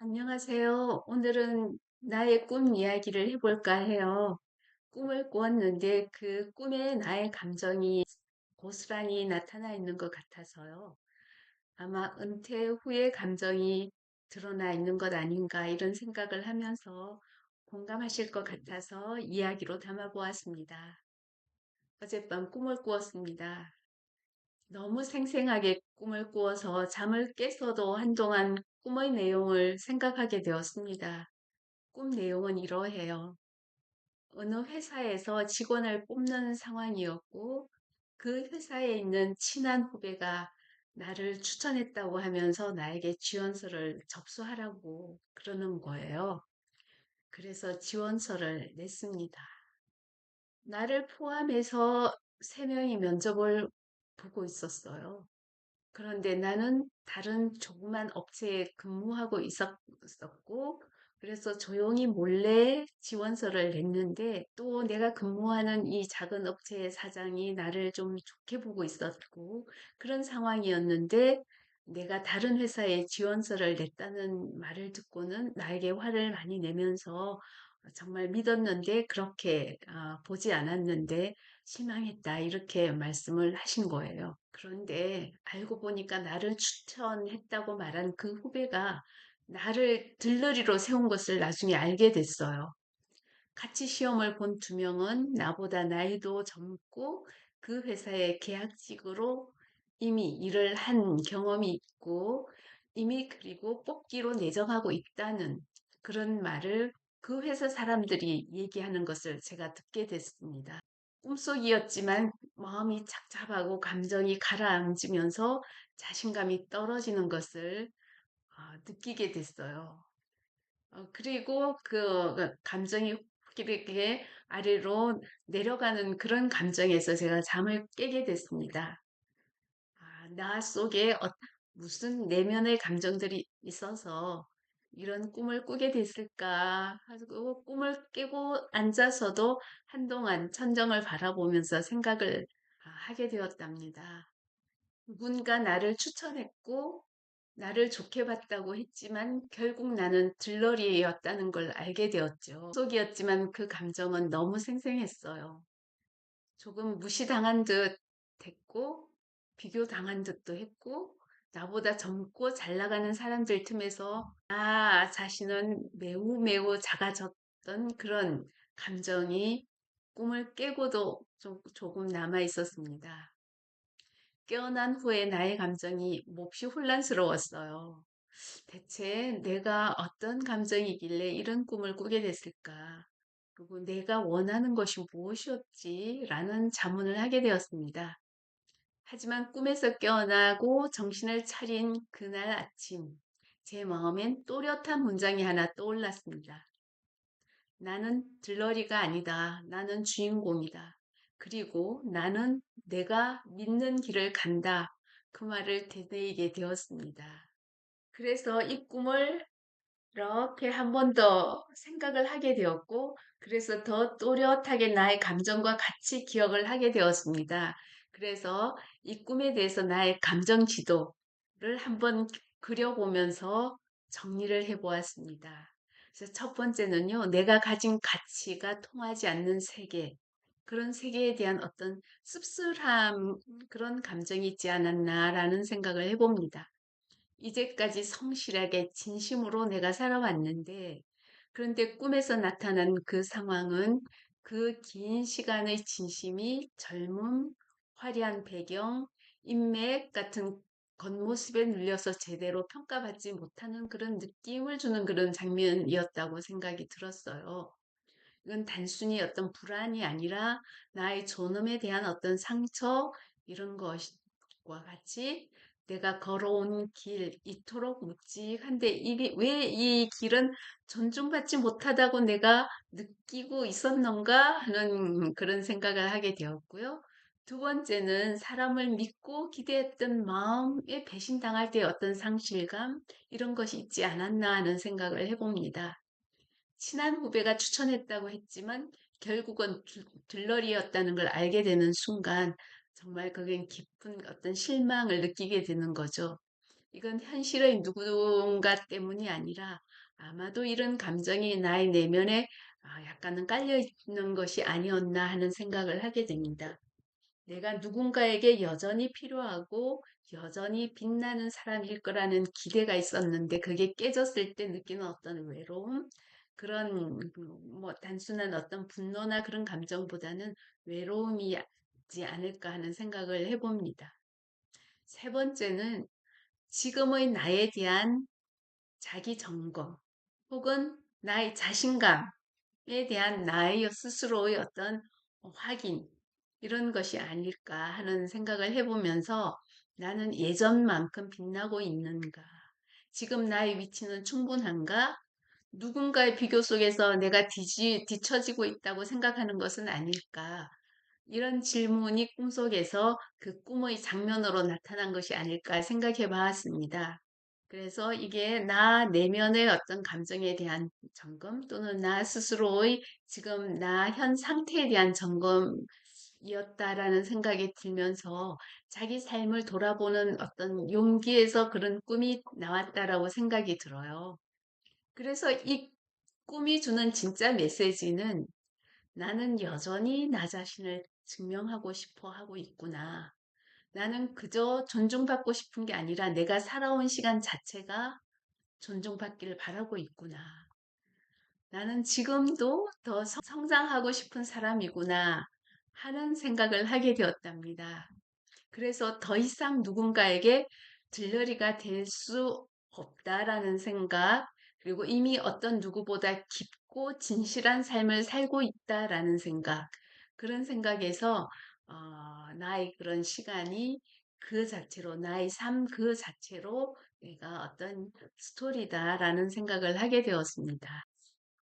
안녕하세요. 오늘은 나의 꿈 이야기를 해볼까 해요. 꿈을 꾸었는데 그 꿈에 나의 감정이 고스란히 나타나 있는 것 같아서요. 아마 은퇴 후의 감정이 드러나 있는 것 아닌가 이런 생각을 하면서 공감하실 것 같아서 이야기로 담아보았습니다. 어젯밤 꿈을 꾸었습니다. 너무 생생하게 꿈을 꾸어서 잠을 깨서도 한동안 꿈의 내용을 생각하게 되었습니다. 꿈 내용은 이러해요. 어느 회사에서 직원을 뽑는 상황이었고, 그 회사에 있는 친한 후배가 나를 추천했다고 하면서 나에게 지원서를 접수하라고 그러는 거예요. 그래서 지원서를 냈습니다. 나를 포함해서 3명이 면접을 보고 있었어요. 그런데 나는 다른 조그만 업체에 근무하고 있었고, 그래서 조용히 몰래 지원서를 냈는데 또 내가 근무하는 이 작은 업체의 사장이 나를 좀 좋게 보고 있었고, 그런 상황이었는데 내가 다른 회사에 지원서를 냈다는 말을 듣고는 나에게 화를 많이 내면서 정말 믿었는데 그렇게 보지 않았는데 실망했다 이렇게 말씀을 하신 거예요. 그런데 알고 보니까 나를 추천했다고 말한 그 후배가 나를 들러리로 세운 것을 나중에 알게 됐어요. 같이 시험을 본 2명은 나보다 나이도 젊고 그 회사의 계약직으로 이미 일을 한 경험이 있고 이미 그리고 뽑기로 내정하고 있다는 그런 말을 그 회사 사람들이 얘기하는 것을 제가 듣게 됐습니다. 꿈속이었지만 마음이 착잡하고 감정이 가라앉으면서 자신감이 떨어지는 것을 느끼게 됐어요. 그리고 그 감정이 이렇게 아래로 내려가는 그런 감정에서 제가 잠을 깨게 됐습니다. 나 속에 무슨 내면의 감정들이 있어서 이런 꿈을 꾸게 됐을까 하고 꿈을 깨고 앉아서도 한동안 천정을 바라보면서 생각을 하게 되었답니다. 누군가 나를 추천했고 나를 좋게 봤다고 했지만 결국 나는 들러리였다는 걸 알게 되었죠. 속이었지만 그 감정은 너무 생생했어요. 조금 무시당한 듯 했고, 비교당한 듯도 했고, 나보다 젊고 잘 나가는 사람들 틈에서 나 자신은 매우 매우 작아졌던 그런 감정이 꿈을 깨고도 조금 남아 있었습니다. 깨어난 후에 나의 감정이 몹시 혼란스러웠어요. 대체 내가 어떤 감정이길래 이런 꿈을 꾸게 됐을까? 그리고 내가 원하는 것이 무엇이었지? 라는 자문을 하게 되었습니다. 하지만 꿈에서 깨어나고 정신을 차린 그날 아침, 제 마음엔 또렷한 문장이 하나 떠올랐습니다. 나는 들러리가 아니다. 나는 주인공이다. 그리고 나는 내가 믿는 길을 간다. 그 말을 되새기게 되었습니다. 그래서 이 꿈을 이렇게 한 번 더 생각을 하게 되었고, 그래서 더 또렷하게 나의 감정과 같이 기억을 하게 되었습니다. 그래서 이 꿈에 대해서 나의 감정 지도를 한번 그려보면서 정리를 해보았습니다. 그래서 첫 번째는요, 내가 가진 가치가 통하지 않는 세계, 그런 세계에 대한 어떤 씁쓸함, 그런 감정이 있지 않았나라는 생각을 해봅니다. 이제까지 성실하게 진심으로 내가 살아왔는데, 그런데 꿈에서 나타난 그 상황은 그 긴 시간의 진심이 젊음, 화려한 배경, 인맥 같은 겉모습에 눌려서 제대로 평가받지 못하는 그런 느낌을 주는 그런 장면이었다고 생각이 들었어요. 이건 단순히 어떤 불안이 아니라 나의 존엄에 대한 어떤 상처, 이런 것과 같이 내가 걸어온 길, 이토록 묵직한데 이게 왜 이 길은 존중받지 못하다고 내가 느끼고 있었는가 하는 그런 생각을 하게 되었고요. 두 번째는 사람을 믿고 기대했던 마음에 배신당할 때 어떤 상실감, 이런 것이 있지 않았나 하는 생각을 해봅니다. 친한 후배가 추천했다고 했지만 결국은 들러리였다는 걸 알게 되는 순간 정말 그게 깊은 어떤 실망을 느끼게 되는 거죠. 이건 현실의 누군가 때문이 아니라 아마도 이런 감정이 나의 내면에 약간은 깔려 있는 것이 아니었나 하는 생각을 하게 됩니다. 내가 누군가에게 여전히 필요하고 여전히 빛나는 사람일 거라는 기대가 있었는데 그게 깨졌을 때 느끼는 어떤 외로움, 그런 뭐 단순한 어떤 분노나 그런 감정보다는 외로움이지 않을까 하는 생각을 해봅니다. 세 번째는 지금의 나에 대한 자기 점검 혹은 나의 자신감에 대한 나의 스스로의 어떤 확인 이런 것이 아닐까 하는 생각을 해보면서 나는 예전만큼 빛나고 있는가? 지금 나의 위치는 충분한가? 누군가의 비교 속에서 내가 뒤처지고 있다고 생각하는 것은 아닐까? 이런 질문이 꿈속에서 그 꿈의 장면으로 나타난 것이 아닐까 생각해 봤습니다. 그래서 이게 나 내면의 어떤 감정에 대한 점검 또는 나 스스로의 지금 나 현 상태에 대한 점검이었다라는 생각이 들면서 자기 삶을 돌아보는 어떤 용기에서 그런 꿈이 나왔다라고 생각이 들어요. 그래서 이 꿈이 주는 진짜 메시지는 나는 여전히 나 자신을 증명하고 싶어 하고 있구나. 나는 그저 존중받고 싶은 게 아니라 내가 살아온 시간 자체가 존중받기를 바라고 있구나. 나는 지금도 더 성장하고 싶은 사람이구나 하는 생각을 하게 되었답니다. 그래서 더 이상 누군가에게 들러리가 될 수 없다라는 생각, 그리고 이미 어떤 누구보다 깊고 진실한 삶을 살고 있다라는 생각, 그런 생각에서 나의 그런 시간이 그 자체로, 나의 삶 그 자체로 내가 어떤 스토리다라는 생각을 하게 되었습니다.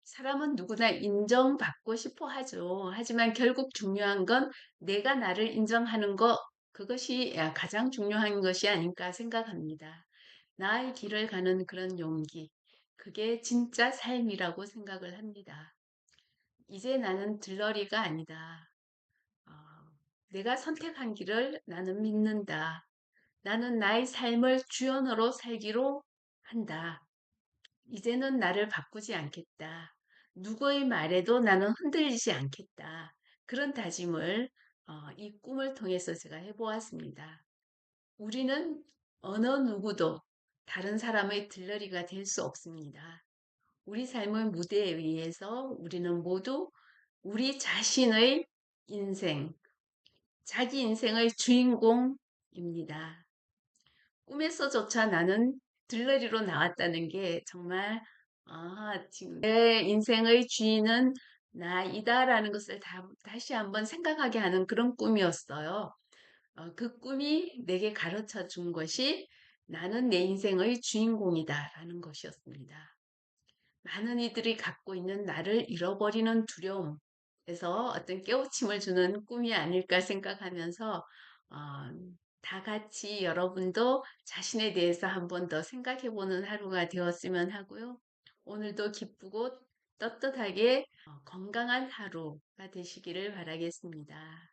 사람은 누구나 인정받고 싶어 하죠. 하지만 결국 중요한 건 내가 나를 인정하는 것, 그것이 가장 중요한 것이 아닐까 생각합니다. 나의 길을 가는 그런 용기, 그게 진짜 삶이라고 생각을 합니다. 이제 나는 들러리가 아니다. 어, 내가 선택한 길을 나는 믿는다. 나는 나의 삶을 주연으로 살기로 한다. 이제는 나를 바꾸지 않겠다. 누구의 말에도 나는 흔들리지 않겠다. 그런 다짐을 이 꿈을 통해서 제가 해보았습니다. 우리는 어느 누구도 다른 사람의 들러리가 될 수 없습니다. 우리 삶의 무대에 의해서 우리는 모두 우리 자신의 인생, 자기 인생의 주인공입니다. 꿈에서조차 나는 들러리로 나왔다는 게 정말 지금 내 인생의 주인은 나이다라는 것을 다시 한번 생각하게 하는 그런 꿈이었어요. 그 꿈이 내게 가르쳐 준 것이 나는 내 인생의 주인공이다라는 것이었습니다. 많은 이들이 갖고 있는 나를 잃어버리는 두려움에서 어떤 깨우침을 주는 꿈이 아닐까 생각하면서 어, 다 같이 여러분도 자신에 대해서 한 번 더 생각해보는 하루가 되었으면 하고요. 오늘도 기쁘고 떳떳하게 건강한 하루가 되시기를 바라겠습니다.